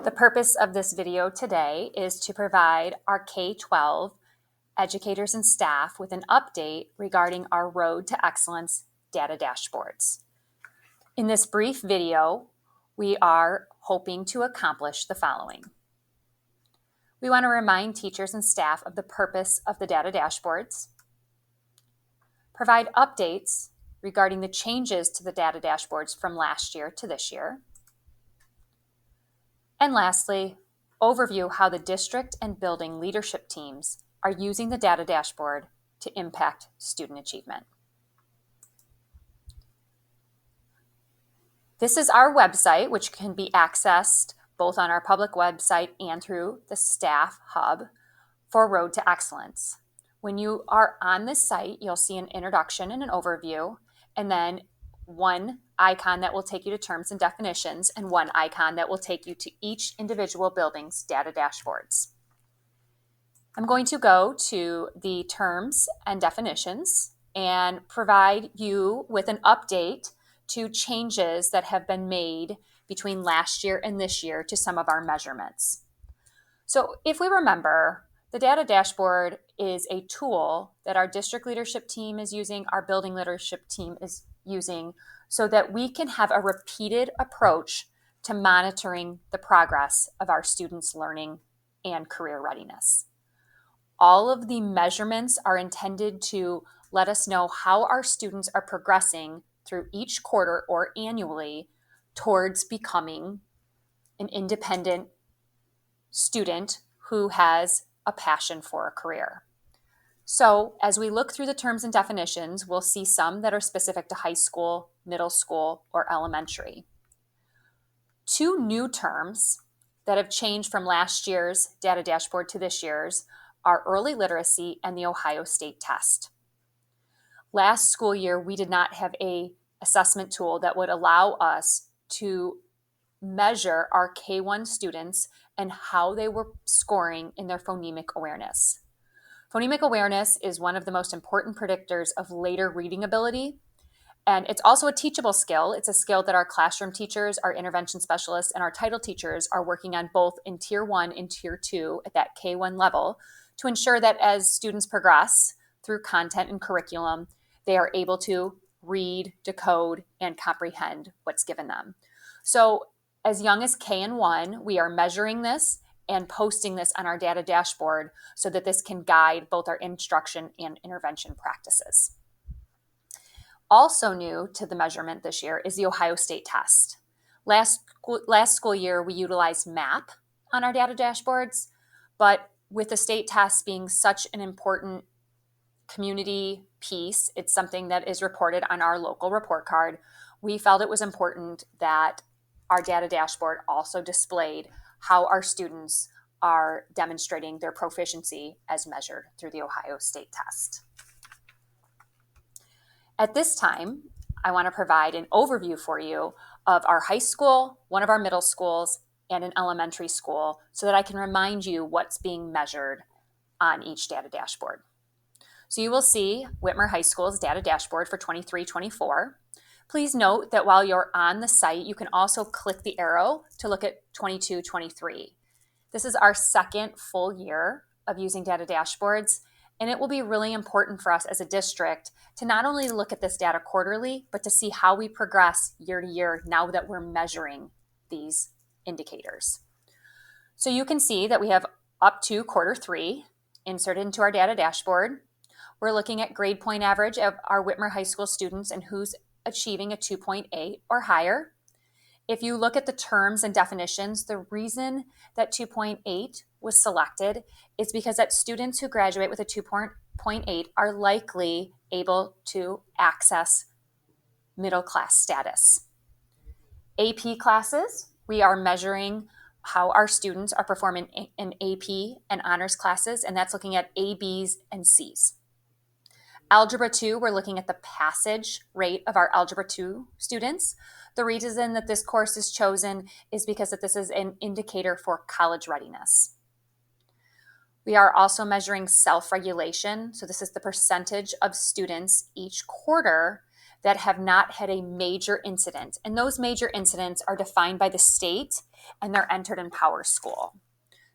The purpose of this video today is to provide our K-12 educators and staff with an update regarding our Road to Excellence data dashboards. In this brief video, we are hoping to accomplish the following. We want to remind teachers and staff of the purpose of the data dashboards, provide updates regarding the changes to the data dashboards from last year to this year, and lastly, overview how the district and building leadership teams are using the data dashboard to impact student achievement. This is our website, which can be accessed both on our public website and through the staff hub for Road to Excellence. When you are on this site, you'll see an introduction and an overview, and then one icon that will take you to terms and definitions, and one icon that will take you to each individual building's data dashboards. I'm going to go to the terms and definitions and provide you with an update to changes that have been made between last year and this year to some of our measurements. So if we remember, the data dashboard is a tool that our district leadership team is using, our building leadership team is using, so that we can have a repeated approach to monitoring the progress of our students' learning and career readiness. All of the measurements are intended to let us know how our students are progressing through each quarter or annually towards becoming an independent student who has a passion for a career. So as we look through the terms and definitions, we'll see some that are specific to high school, middle school, or elementary. Two new terms that have changed from last year's data dashboard to this year's are early literacy and the Ohio State test. Last school year, we did not have an assessment tool that would allow us to measure our K-1 students and how they were scoring in their phonemic awareness. Phonemic awareness is one of the most important predictors of later reading ability, and it's also a teachable skill. It's a skill that our classroom teachers, our intervention specialists, and our title teachers are working on both in Tier 1 and Tier 2 at that K-1 level to ensure that as students progress through content and curriculum, they are able to read, decode, and comprehend what's given them. So as young as K-1, we are measuring this and posting this on our data dashboard so that this can guide both our instruction and intervention practices. Also new to the measurement this year is the Ohio State test. Last school year, we utilized MAP on our data dashboards, but with the state test being such an important community piece, it's something that is reported on our local report card, we felt it was important that our data dashboard also displayed how our students are demonstrating their proficiency as measured through the Ohio State test. At this time, I want to provide an overview for you of our high school, one of our middle schools, and an elementary school so that I can remind you what's being measured on each data dashboard. So you will see Whitmer High School's data dashboard for 23-24. Please note that while you're on the site, you can also click the arrow to look at 22-23. This is our second full year of using data dashboards, and it will be really important for us as a district to not only look at this data quarterly, but to see how we progress year to year now that we're measuring these indicators. So you can see that we have up to quarter 3 inserted into our data dashboard. We're looking at grade point average of our Whitmer High School students and who's achieving a 2.8 or higher. If you look at the terms and definitions, the reason that 2.8 was selected is because that students who graduate with a 2.8 are likely able to access middle class status. AP classes, we are measuring how our students are performing in AP and honors classes, and that's looking at A, B's, and C's. Algebra 2, we're looking at the passage rate of our Algebra 2 students. The reason that this course is chosen is because that this is an indicator for college readiness. We are also measuring self-regulation. So this is the percentage of students each quarter that have not had a major incident. And those major incidents are defined by the state and they're entered in PowerSchool.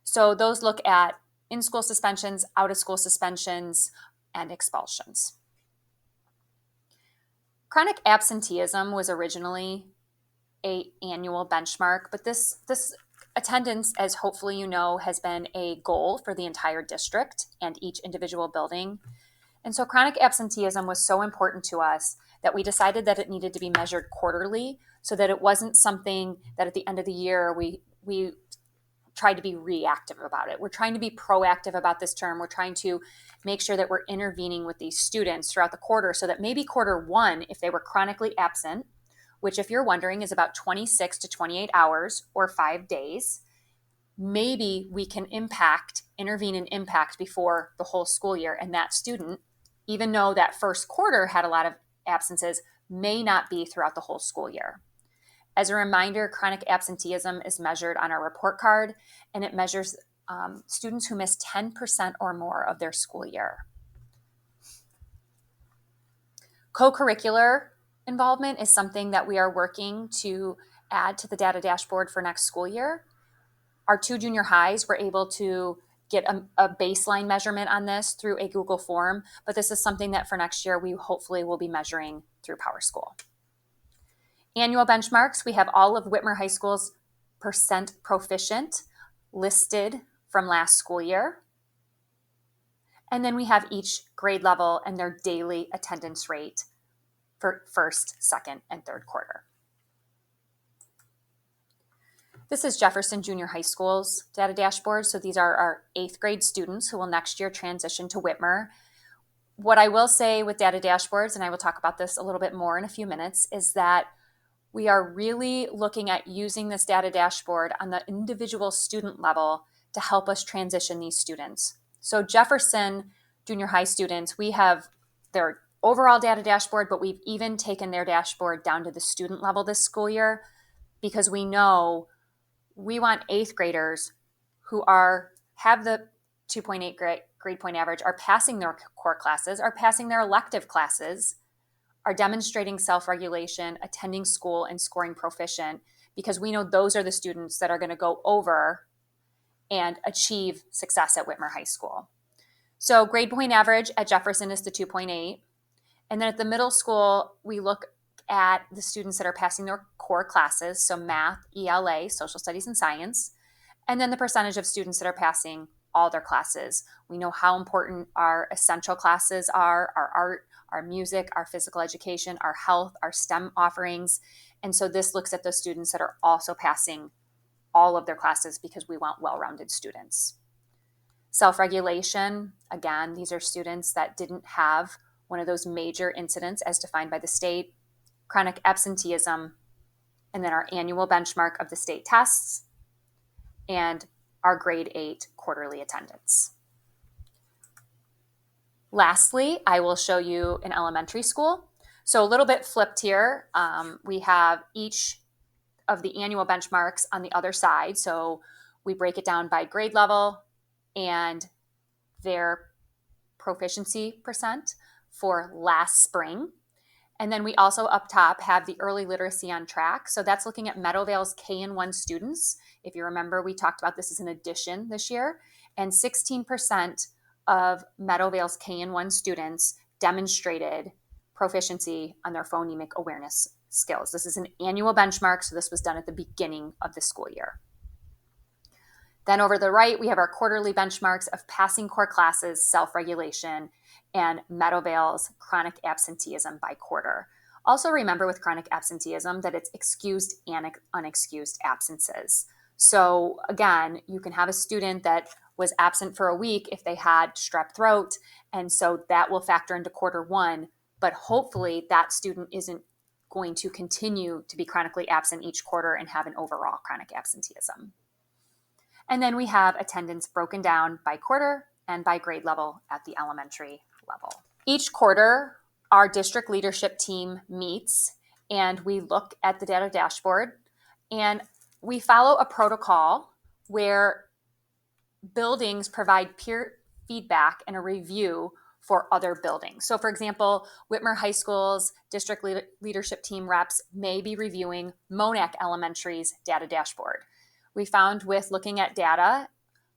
So those look at in-school suspensions, out-of-school suspensions, and expulsions. Chronic absenteeism was originally an annual benchmark, but this attendance, as hopefully you know, has been a goal for the entire district and each individual building. And so chronic absenteeism was so important to us that we decided that it needed to be measured quarterly so that it wasn't something that at the end of the year we tried to be reactive about it. We're trying to be proactive about this term. We're trying to make sure that we're intervening with these students throughout the quarter so that maybe quarter one, if they were chronically absent, which if you're wondering is about 26 to 28 hours or 5 days, maybe we can intervene and impact before the whole school year. And that student, even though that first quarter had a lot of absences, may not be throughout the whole school year. As a reminder, chronic absenteeism is measured on our report card, and it measures students who miss 10% or more of their school year. Co-curricular involvement is something that we are working to add to the data dashboard for next school year. Our 2 junior highs were able to get a baseline measurement on this through a Google form, but this is something that for next year we hopefully will be measuring through PowerSchool. Annual benchmarks, we have all of Whitmer High School's percent proficient listed from last school year. And then we have each grade level and their daily attendance rate for first, second, and third quarter. This is Jefferson Junior High School's data dashboard. So these are our 8th grade students who will next year transition to Whitmer. What I will say with data dashboards, and I will talk about this a little bit more in a few minutes, is that we are really looking at using this data dashboard on the individual student level to help us transition these students. So Jefferson Junior High students, we have their overall data dashboard, but we've even taken their dashboard down to the student level this school year because we know we want 8th graders who have the 2.8 grade point average, are passing their core classes, are passing their elective classes, are demonstrating self-regulation, attending school, and scoring proficient, because we know those are the students that are going to go over and achieve success at Whitmer High School. So grade point average at Jefferson is the 2.8. And then at the middle school, we look at the students that are passing their core classes, so math, ELA, social studies, and science, and then the percentage of students that are passing all their classes. We know how important our essential classes are, our art, our music, our physical education, our health, our STEM offerings. And so this looks at those students that are also passing all of their classes because we want well-rounded students. Self-regulation, again, these are students that didn't have one of those major incidents as defined by the state. Chronic absenteeism, and then our annual benchmark of the state tests, and our grade 8 quarterly attendance. Lastly, I will show you an elementary school. So a little bit flipped here. We have each of the annual benchmarks on the other side. So we break it down by grade level and their proficiency percent for last spring. And then we also up top have the early literacy on track. So that's looking at Meadowvale's K-1 students. If you remember, we talked about this as an addition this year. And 16% of Meadowvale's K-1 students demonstrated proficiency on their phonemic awareness skills. This is an annual benchmark, so this was done at the beginning of the school year. Then over the right, we have our quarterly benchmarks of passing core classes, self-regulation, and Meadowvale's chronic absenteeism by quarter. Also remember with chronic absenteeism that it's excused and unexcused absences. So again, you can have a student that was absent for a week if they had strep throat, and so that will factor into quarter one, but hopefully that student isn't going to continue to be chronically absent each quarter and have an overall chronic absenteeism. And then we have attendance broken down by quarter and by grade level at the elementary level. Each quarter, our district leadership team meets and we look at the data dashboard and we follow a protocol where buildings provide peer feedback and a review for other buildings. So for example, Whitmer High School's district leadership team reps may be reviewing Monac Elementary's data dashboard. We found with looking at data,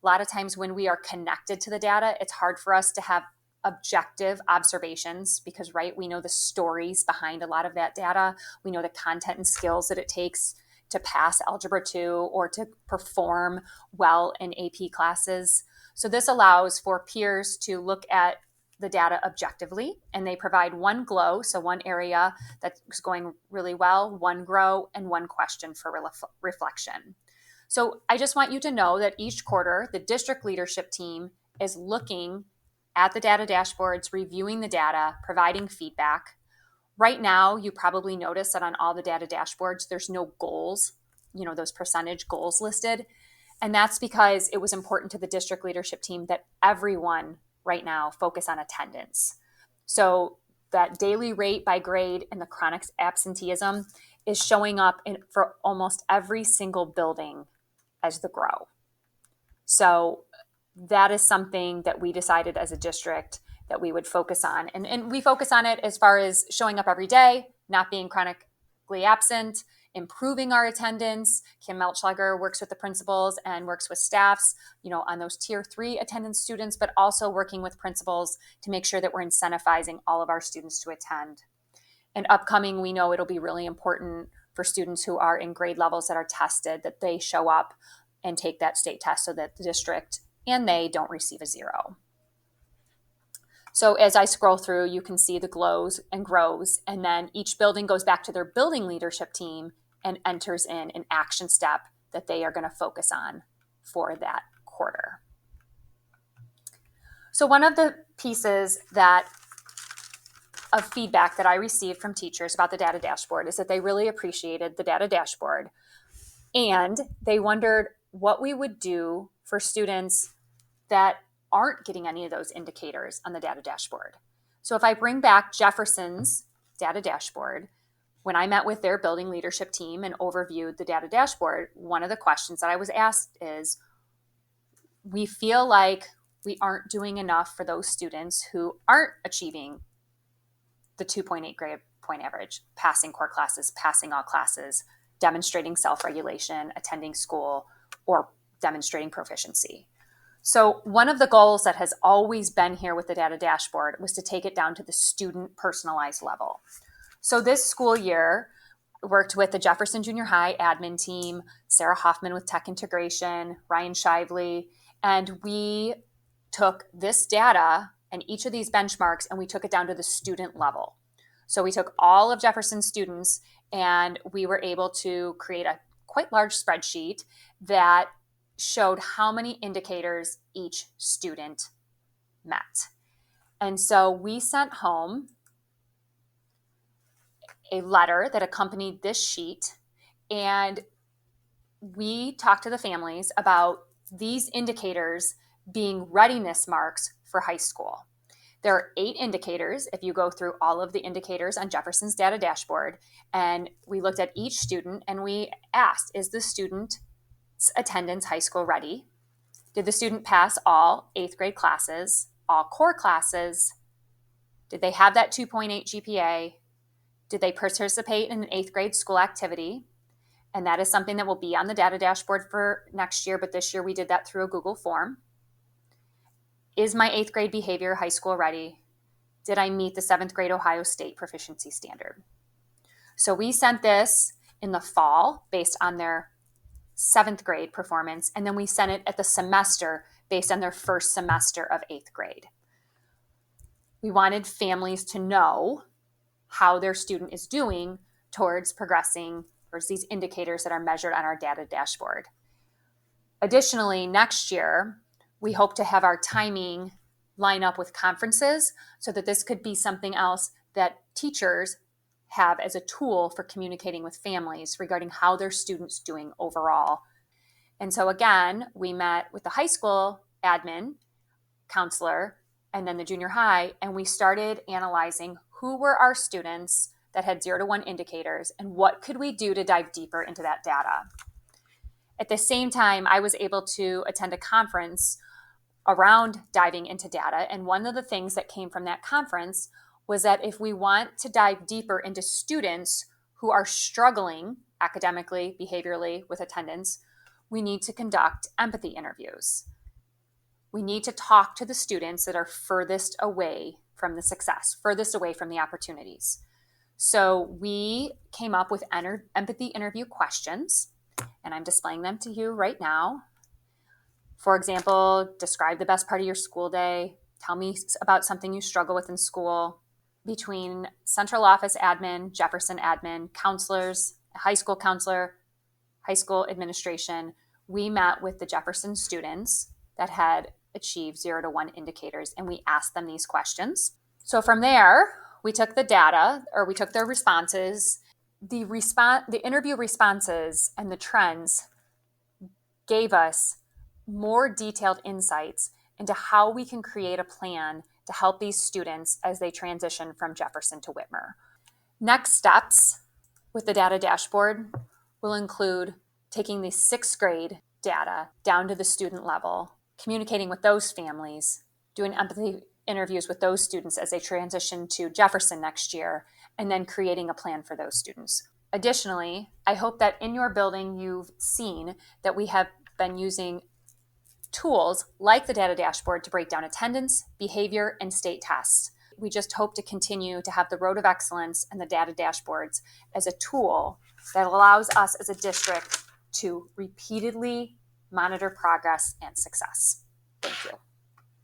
a lot of times when we are connected to the data, it's hard for us to have objective observations because, right, we know the stories behind a lot of that data. We know the content and skills that it takes to pass Algebra 2 or to perform well in AP classes. So this allows for peers to look at the data objectively, and they provide one GLOW, so one area that's going really well, one GROW, and one question for reflection. So I just want you to know that each quarter, the district leadership team is looking at the data dashboards, reviewing the data, providing feedback. Right now, you probably notice that on all the data dashboards, there's no goals, those percentage goals listed. And that's because it was important to the district leadership team that everyone right now focus on attendance. So that daily rate by grade and the chronic absenteeism is showing up for almost every single building as the GROW. So that is something that we decided as a district that we would focus on. And we focus on it as far as showing up every day, not being chronically absent, improving our attendance. Kim Melchleger works with the principals and works with staffs, on those tier 3 attendance students, but also working with principals to make sure that we're incentivizing all of our students to attend. And upcoming, we know it'll be really important for students who are in grade levels that are tested, that they show up and take that state test so that the district and they don't receive a 0. So as I scroll through, you can see the GLOWs and GROWs, and then each building goes back to their building leadership team and enters in an action step that they are going to focus on for that quarter. So one of the pieces of feedback that I received from teachers about the data dashboard is that they really appreciated the data dashboard, and they wondered what we would do for students that aren't getting any of those indicators on the data dashboard. So if I bring back Jefferson's data dashboard, when I met with their building leadership team and overviewed the data dashboard, one of the questions that I was asked is, we feel like we aren't doing enough for those students who aren't achieving the 2.8 grade point average, passing core classes, passing all classes, demonstrating self-regulation, attending school, or demonstrating proficiency. So one of the goals that has always been here with the data dashboard was to take it down to the student personalized level. So this school year, worked with the Jefferson Junior High admin team, Sarah Hoffman with tech integration, Ryan Shively, and we took this data and each of these benchmarks and we took it down to the student level. So we took all of Jefferson's students and we were able to create a quite large spreadsheet that showed how many indicators each student met. And so we sent home a letter that accompanied this sheet, and we talked to the families about these indicators being readiness marks for high school. There are 8 indicators if you go through all of the indicators on Jefferson's data dashboard, and we looked at each student and we asked, is the student's attendance high school ready? Did the student pass all 8th grade classes, all core classes? Did they have that 2.8 GPA? Did they participate in an 8th grade school activity? And that is something that will be on the data dashboard for next year, but this year we did that through a Google form. Is my 8th grade behavior high school ready? Did I meet the 7th grade Ohio State proficiency standard? So we sent this in the fall based on their 7th grade performance, and then we sent it at the semester based on their first semester of 8th grade. We wanted families to know how their student is doing towards progressing towards these indicators that are measured on our data dashboard. Additionally, next year, we hope to have our timing line up with conferences so that this could be something else that teachers have as a tool for communicating with families regarding how their students doing overall. And so again, we met with the high school admin, counselor, and then the junior high, and we started analyzing who were our students that had 0 to 1 indicators and what could we do to dive deeper into that data. At the same time, I was able to attend a conference around diving into data. And one of the things that came from that conference was that if we want to dive deeper into students who are struggling academically, behaviorally, with attendance, we need to conduct empathy interviews. We need to talk to the students that are furthest away from the success, furthest away from the opportunities. So we came up with empathy interview questions, and I'm displaying them to you right now. For example, describe the best part of your school day. Tell me about something you struggle with in school. Between central office admin, Jefferson admin, counselors, a high school counselor, high school administration, we met with the Jefferson students that had achieved 0 to 1 indicators, and we asked them these questions. So from there, we took the data, or we took their responses. The interview responses and the trends gave us more detailed insights into how we can create a plan to help these students as they transition from Jefferson to Whitmer. Next steps with the data dashboard will include taking the 6th grade data down to the student level, communicating with those families, doing empathy interviews with those students as they transition to Jefferson next year, and then creating a plan for those students. Additionally, I hope that in your building you've seen that we have been using tools like the data dashboard to break down attendance, behavior, and state tests. We just hope to continue to have the Road of Excellence and the data dashboards as a tool that allows us as a district to repeatedly monitor progress and success. Thank you.